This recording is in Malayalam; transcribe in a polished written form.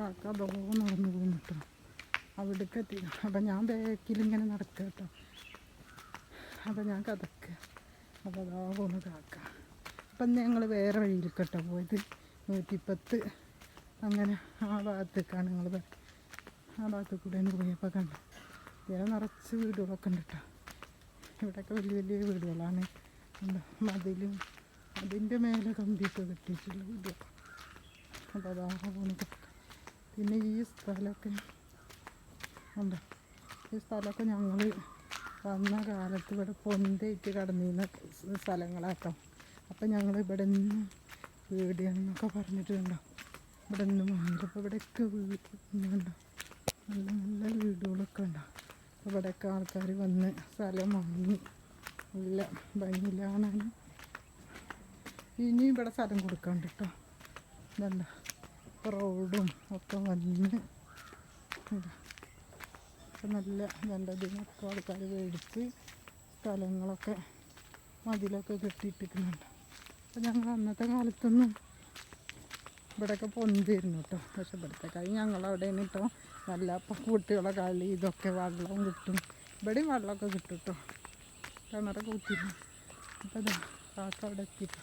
കാക്ക അതോ നടന്നു പോകുന്നു കേട്ടോ. അവിടേക്ക് എത്തി. അപ്പം ഞാൻ ബാക്കിലിങ്ങനെ നടക്കുക കേട്ടോ. അപ്പം ഞാൻ കഥക്കുക. അപ്പോൾ അതാ പോകുന്നു കാക്ക. അപ്പം ഞങ്ങൾ വേറെ വഴിയിൽ കേട്ടോ പോയത്. 110 അങ്ങനെ ആ ഭാഗത്തേക്കാണ് ഞങ്ങൾ ആ ഭാഗത്ത് കൂടെ പോയപ്പോൾ കണ്ടു. ഇവിടെ നിറച്ച് വീടുകളൊക്കെ ഉണ്ട് കേട്ടോ. ഇവിടെയൊക്കെ വലിയ വലിയ വീടുകളാണ്. മതിലും അതിൻ്റെ മേലെ കമ്പിയൊക്കെ കെട്ടിയിട്ടുള്ള വീടുകൾ. അപ്പോൾ അതാ പോകുന്നു. പിന്നെ ഈ സ്ഥലമൊക്കെ ഉണ്ട്. ഈ സ്ഥലമൊക്കെ ഞങ്ങൾ വന്ന കാലത്ത് ഇവിടെ പൊന്തയിട്ട് കടന്നിരുന്ന സ്ഥലങ്ങളാട്ടോ. അപ്പം ഞങ്ങൾ ഇവിടെ നിന്ന് വീടിയെന്നൊക്കെ പറഞ്ഞിട്ടുണ്ടോ. ഇവിടെ നിന്ന് വാങ്ങില്ല. അപ്പോൾ ഇവിടെയൊക്കെ വീടുണ്ടോ, നല്ല നല്ല വീടുകളൊക്കെ ഉണ്ടോ. അപ്പോൾ ഇവിടെയൊക്കെ ആൾക്കാർ വന്ന് സ്ഥലം വാങ്ങി നല്ല ഭംഗിയിലാണ്. ഇനി ഇവിടെ സ്ഥലം കൊടുക്കാണ്ട് കേട്ടോ. ഇതണ്ട റോഡും ഒക്കെ വന്ന് അപ്പം നല്ല ഇതിനൊക്കെ ആൾക്കാർ മേടിച്ച് സ്ഥലങ്ങളൊക്കെ മതിലൊക്കെ കെട്ടിയിട്ടിരിക്കുന്നുണ്ട്. അപ്പം ഞങ്ങൾ അന്നത്തെ കാലത്തൊന്നും ഇവിടെയൊക്കെ പൊന്തിരുന്നു കേട്ടോ. പക്ഷെ ഇവിടുത്തെ കളി ഞങ്ങളവിടെയാണ് കേട്ടോ. നല്ല കുട്ടികളെ കളി ഇതൊക്കെ വെള്ളവും കിട്ടും. ഇവിടെയും വെള്ളമൊക്കെ കിട്ടും കേട്ടോ. കിണറൊക്കെ കുത്തിയിരുന്നു. അപ്പോൾ കാക്ക അവിടെ എത്തിയിട്ട്